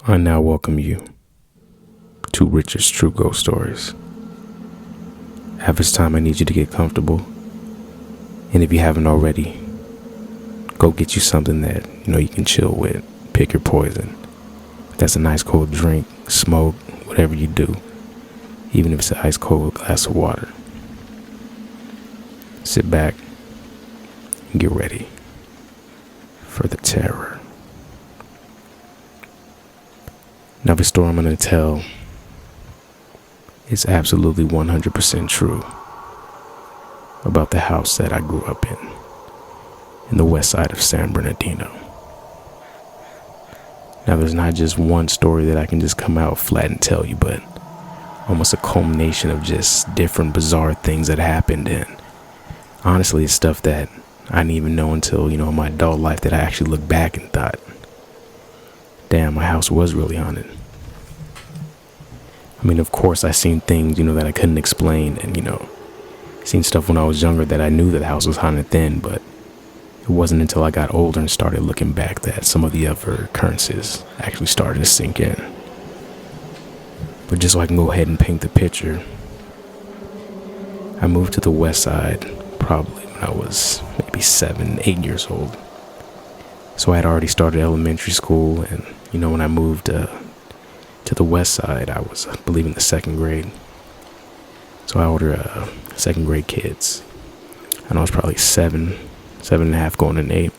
I now welcome you to Richard's True Ghost Stories. At this time, I need you to get comfortable. And if you haven't already, go get you something that you can chill with. Pick your poison. If that's a nice cold drink, smoke, whatever you do. Even if it's an ice cold glass of water. Sit back and get ready for the terror. Now, the story I'm going to tell is absolutely 100% true about the house that I grew up in the west side of San Bernardino. Now, there's not just one story that I can just come out flat and tell you, but almost a culmination of just different bizarre things that happened. And honestly, it's stuff that I didn't even know until, in my adult life that I actually looked back and thought, damn, my house was really haunted. I mean, of course, I seen things, that I couldn't explain, and, seen stuff when I was younger that I knew that the house was haunted then, but it wasn't until I got older and started looking back that some of the other occurrences actually started to sink in. But just so I can go ahead and paint the picture, I moved to the west side probably when I was maybe 7, 8 years old. So I had already started elementary school, and, when I moved to the west side, I was, I believe, in the second grade. So I ordered second grade kids. And I was probably 7 and a half going in 8.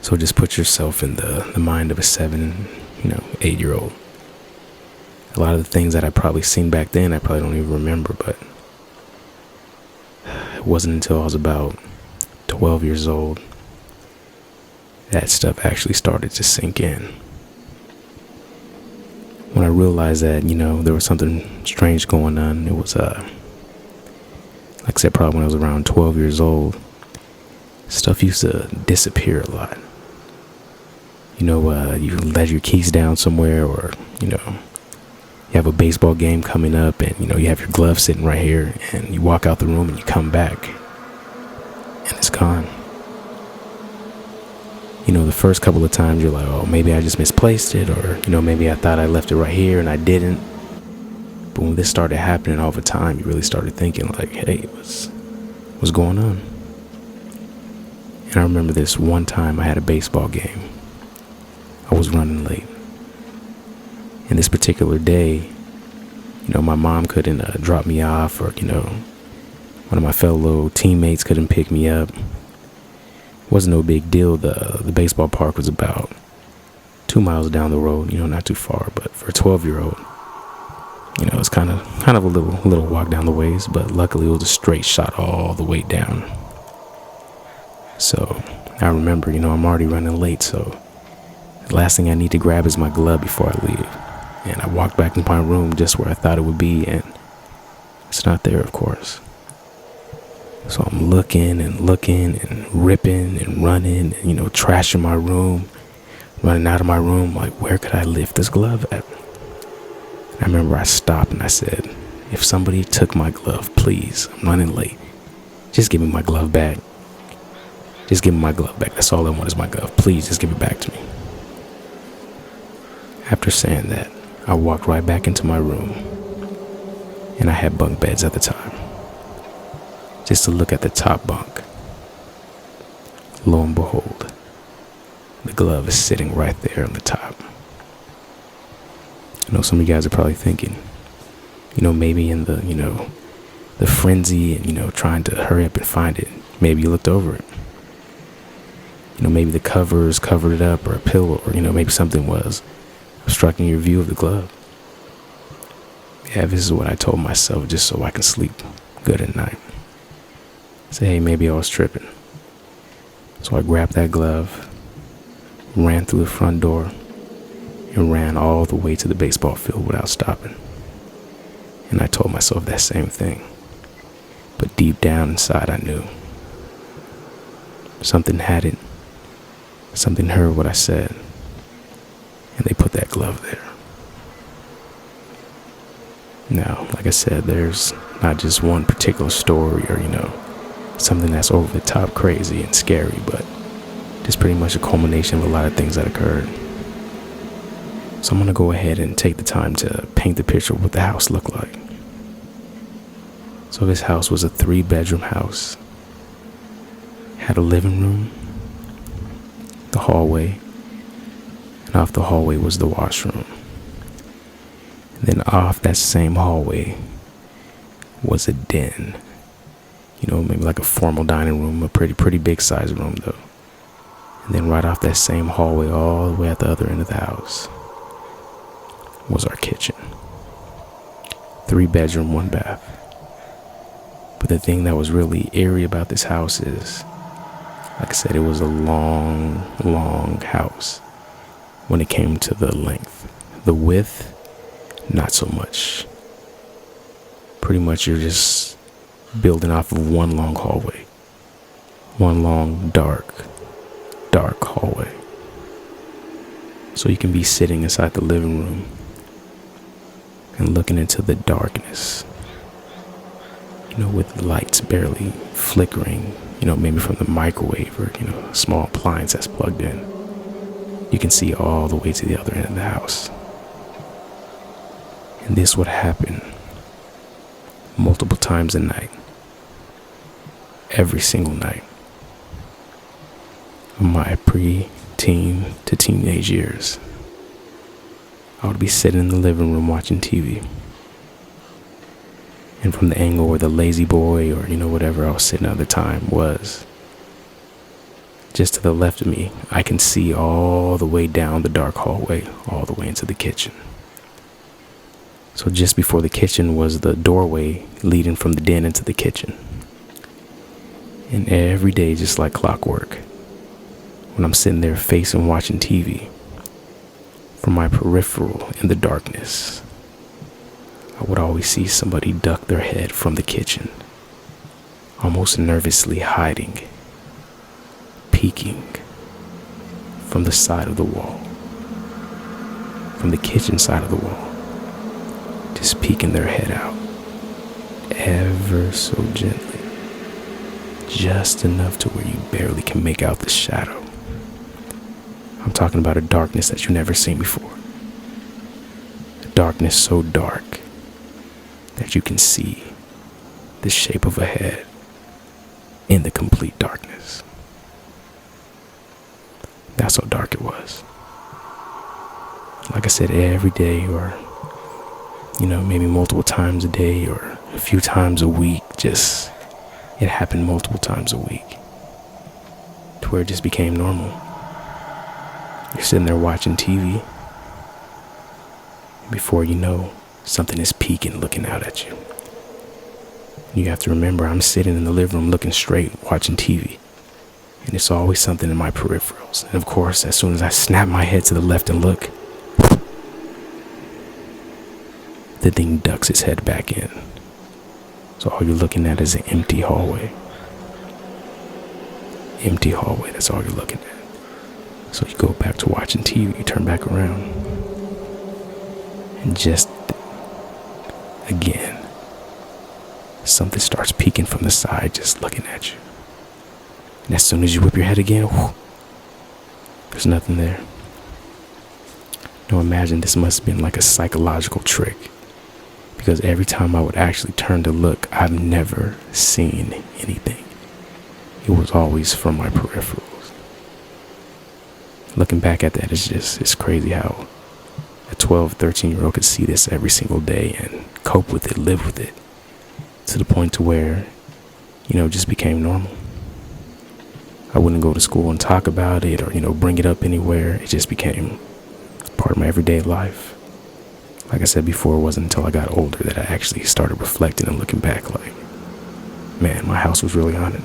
So just put yourself in the mind of a 7, 8-year-old. A lot of the things that I probably seen back then, I probably don't even remember, but it wasn't until I was about 12 years old that stuff actually started to sink in. When I realized that, there was something strange going on, it was, like I said, probably when I was around 12 years old, stuff used to disappear a lot. You let your keys down somewhere, or, you have a baseball game coming up and, you have your glove sitting right here, and you walk out the room and you come back and it's gone. The first couple of times you're like, oh, maybe I just misplaced it, or, maybe I thought I left it right here and I didn't. But when this started happening all the time, you really started thinking like, hey, what's going on? And I remember this one time I had a baseball game. I was running late. And this particular day, my mom couldn't drop me off, or, one of my fellow teammates couldn't pick me up. Wasn't no big deal. The baseball park was about 2 miles down the road, not too far, but for a 12-year-old, it's kind of a little walk down the ways, but luckily it was a straight shot all the way down. So I remember, I'm already running late, so the last thing I need to grab is my glove before I leave. And I walked back into my room just where I thought it would be, and it's not there, of course. So I'm looking and ripping and running and, trashing my room, running out of my room, like, where could I lift this glove at? And I remember I stopped and I said, if somebody took my glove, please, I'm running late. Just give me my glove back. Just give me my glove back. That's all I want is my glove. Please, just give it back to me. After saying that, I walked right back into my room, and I had bunk beds at the time. Just to look at the top bunk. Lo and behold, the glove is sitting right there on the top. I know some of you guys are probably thinking, maybe in the, the frenzy and, trying to hurry up and find it, maybe you looked over it. Maybe the covers covered it up, or a pillow, or, maybe something was obstructing your view of the glove. Yeah, this is what I told myself just so I can sleep good at night. Say, hey, maybe I was tripping. So I grabbed that glove, ran through the front door, and ran all the way to the baseball field without stopping. And I told myself that same thing. But deep down inside, I knew. Something had it. Something heard what I said. And they put that glove there. Now, like I said, there's not just one particular story or, something that's over the top crazy and scary, but just pretty much a culmination of a lot of things that occurred. So I'm going to go ahead and take the time to paint the picture of what the house looked like. So this house was a 3-bedroom house. Had a living room, the hallway, and off the hallway was the washroom. And then off that same hallway was a den. Maybe like a formal dining room, a pretty big size room though. And then right off that same hallway, all the way at the other end of the house, was our kitchen. 3-bedroom, 1 bath. But the thing that was really eerie about this house is, like I said, it was a long house when it came to the length. The width, not so much. Pretty much you're just building off of one long hallway. One long, dark hallway. So you can be sitting inside the living room and looking into the darkness, with the lights barely flickering, maybe from the microwave or, a small appliance that's plugged in. You can see all the way to the other end of the house. And this would happen multiple times a night. Every single night of my pre-teen to teenage years. I would be sitting in the living room watching TV. And from the angle where the lazy boy or, whatever I was sitting at the time was, just to the left of me, I can see all the way down the dark hallway, all the way into the kitchen. So just before the kitchen was the doorway leading from the den into the kitchen. And every day, just like clockwork, when I'm sitting there facing watching TV, from my peripheral in the darkness, I would always see somebody duck their head from the kitchen, almost nervously hiding, peeking from the side of the wall, from the kitchen side of the wall, just peeking their head out, ever so gently, just enough to where you barely can make out the shadow. I'm talking about a darkness that you've never seen before. A darkness so dark that you can see the shape of a head in the complete darkness. That's how dark it was. Like I said, every day, or maybe multiple times a day or a few times a week, it happened multiple times a week to where it just became normal. You're sitting there watching TV, and before you know, something is peeking, looking out at you. You have to remember, I'm sitting in the living room looking straight, watching TV. And it's always something in my peripherals. And of course, as soon as I snap my head to the left and look, the thing ducks its head back in. So all you're looking at is an empty hallway. Empty hallway, that's all you're looking at. So you go back to watching TV, you turn back around. And just again, something starts peeking from the side, just looking at you. And as soon as you whip your head again, there's nothing there. Now imagine this must have been like a psychological trick, because every time I would actually turn to look, I've never seen anything. It was always from my peripherals. Looking back at that, it's crazy how a 12, 13-year-old could see this every single day and cope with it, live with it, to the point to where, it just became normal. I wouldn't go to school and talk about it or, bring it up anywhere. It just became part of my everyday life. Like I said before, it wasn't until I got older that I actually started reflecting and looking back like, man, my house was really haunted.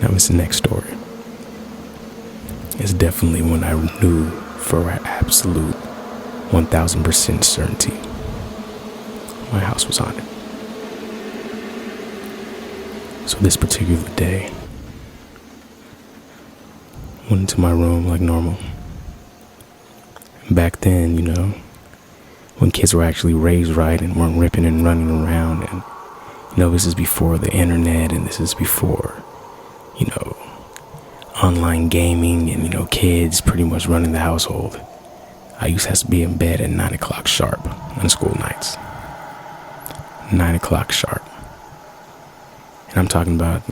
Now it's the next story. It's definitely when I knew for absolute 1000% certainty my house was haunted. So this particular day, went into my room like normal. Back then, when kids were actually raised right and weren't ripping and running around, and this is before the internet, and this is before online gaming and, kids pretty much running the household, I used to have to be in bed at 9 o'clock sharp on school nights. 9 o'clock sharp. And I'm talking about,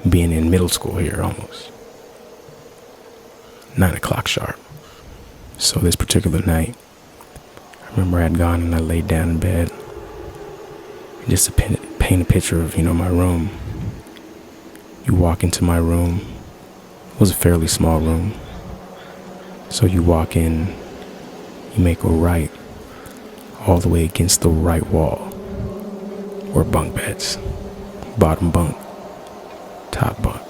being in middle school here almost. 9 o'clock sharp. So this particular night, I remember I had gone and I laid down in bed. And just to paint a picture of, my room. You walk into my room. It was a fairly small room. So you walk in, you make a right, all the way against the right wall were bunk beds. Bottom bunk, top bunk.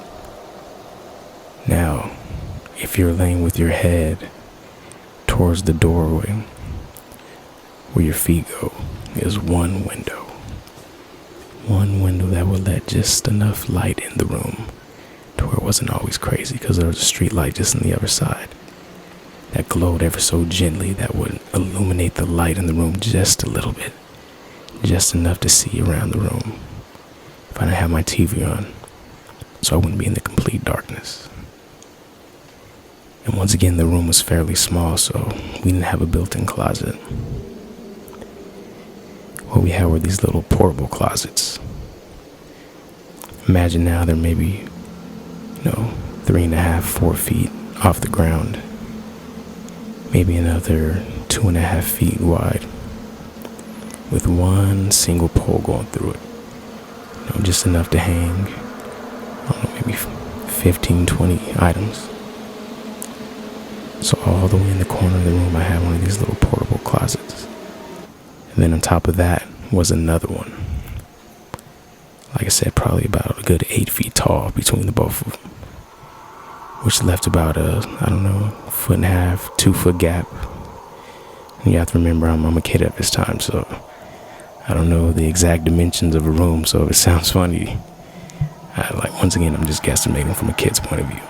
Now, if you're laying with your head towards the doorway where your feet go, is one window. One window that would let just enough light in the room to where it wasn't always crazy, because there was a street light just on the other side that glowed ever so gently, that would illuminate the light in the room just a little bit, just enough to see around the room if I didn't have my TV on, so I wouldn't be in the complete darkness. And once again, the room was fairly small, so we didn't have a built-in closet. What we had were these little portable closets. Imagine now they're maybe, 3.5, 4 feet off the ground. Maybe another 2.5 feet wide, with one single pole going through it. Just enough to hang, maybe 15, 20 items. So all the way in the corner of the room, I had one of these little portable closets. And then on top of that was another one. Like I said, probably about a good 8 feet tall between the both of them, which left about a 1.5, 2 foot gap. And you have to remember, I'm a kid at this time, so I don't know the exact dimensions of a room, so if it sounds funny, once again, I'm just guesstimating from a kid's point of view.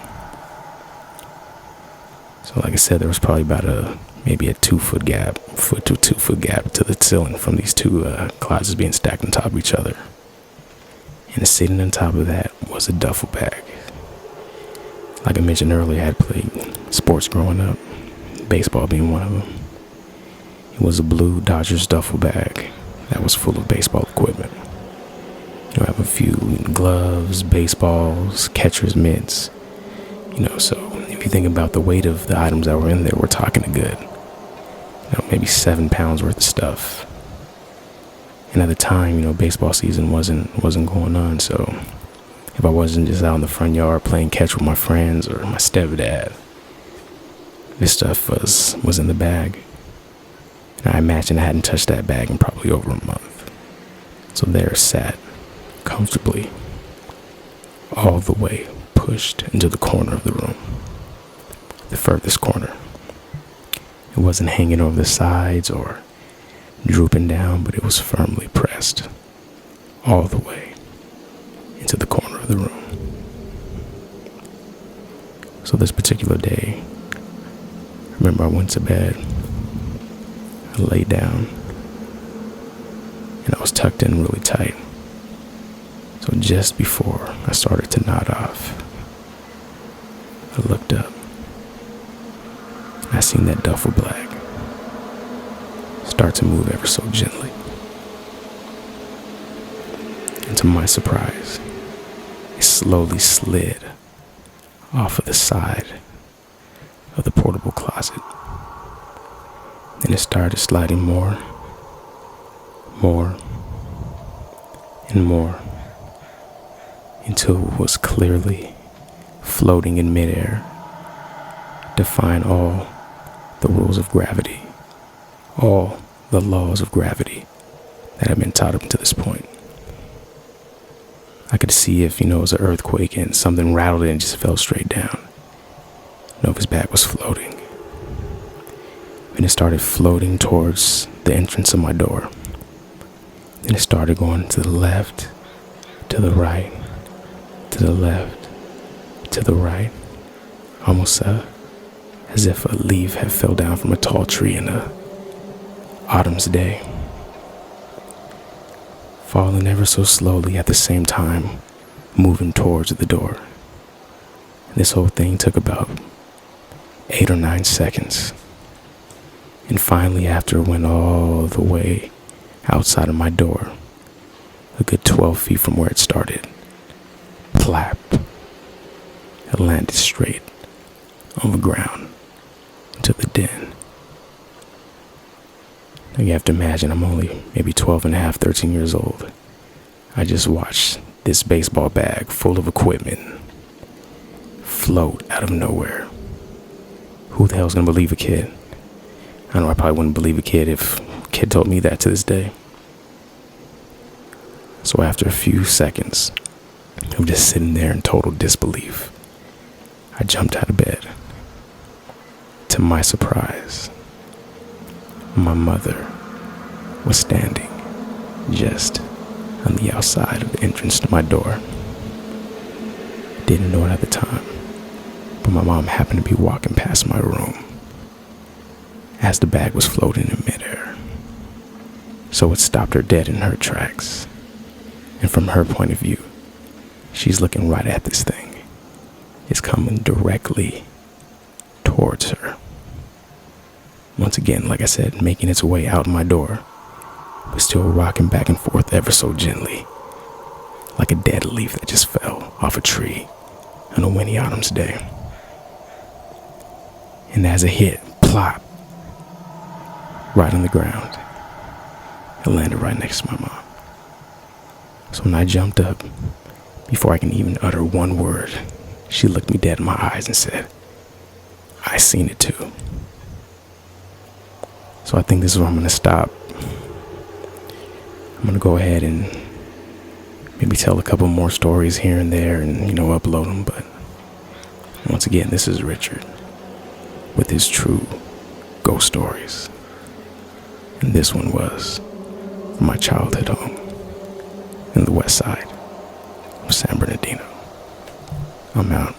So like I said, there was probably about maybe a 2 foot gap, foot to 2 foot gap to the ceiling from these two closets being stacked on top of each other. And sitting on top of that was a duffel bag. Like I mentioned earlier, I had played sports growing up, baseball being one of them. It was a blue Dodgers duffel bag that was full of baseball equipment. I have a few gloves, baseballs, catcher's mitts. So if you think about the weight of the items that were in there, we're talking a good, maybe 7 pounds worth of stuff. And at the time, baseball season wasn't going on, so if I wasn't just out in the front yard playing catch with my friends or my stepdad, this stuff was in the bag. And I imagine I hadn't touched that bag in probably over a month. So there it sat, comfortably, all the way pushed into the corner of the room, the furthest corner. It wasn't hanging over the sides or drooping down, but it was firmly pressed all the way into the corner of the room. So this particular day, I remember I went to bed, I laid down, and I was tucked in really tight. So just before I started to nod off, I looked up, and I seen that duffel bag start to move ever so gently. And to my surprise, it slowly slid off of the side of the portable closet. Then it started sliding more, and more, until it was clearly floating in midair, defying all the rules of gravity, all the laws of gravity that have been taught up to this point. I could see if, it was an earthquake and something rattled it and just fell straight down. Nova's bag was floating. And it started floating towards the entrance of my door. Then it started going to the left, to the right, to the left, to the right. Almost as if a leaf had fell down from a tall tree in a autumn's day. Falling ever so slowly, at the same time moving towards the door. This whole thing took about 8 or 9 seconds. And finally, after it went all the way outside of my door, a good 12 feet from where it started, plap, it landed straight on the ground into the den. Now you have to imagine I'm only maybe 12 and a half, 13 years old. I just watched this baseball bag full of equipment float out of nowhere. Who the hell's gonna believe a kid? I know I probably wouldn't believe a kid if a kid told me that to this day. So after a few seconds of just sitting there in total disbelief, I jumped out of bed. To my surprise, my mother was standing just on the outside of the entrance to my door. Didn't know it at the time, but my mom happened to be walking past my room as the bag was floating in midair. So it stopped her dead in her tracks. And from her point of view, she's looking right at this thing. It's coming directly towards her. Once again, like I said, making its way out my door, but still rocking back and forth ever so gently, like a dead leaf that just fell off a tree on a windy autumn's day. And as it hit, plop, right on the ground, it landed right next to my mom. So when I jumped up, before I can even utter one word, she looked me dead in my eyes and said, "I seen it too." So I think this is where I'm going to stop. I'm going to go ahead and maybe tell a couple more stories here and there and, upload them. But once again, this is Richard with his true ghost stories. And this one was from my childhood home in the west side of San Bernardino. I'm out.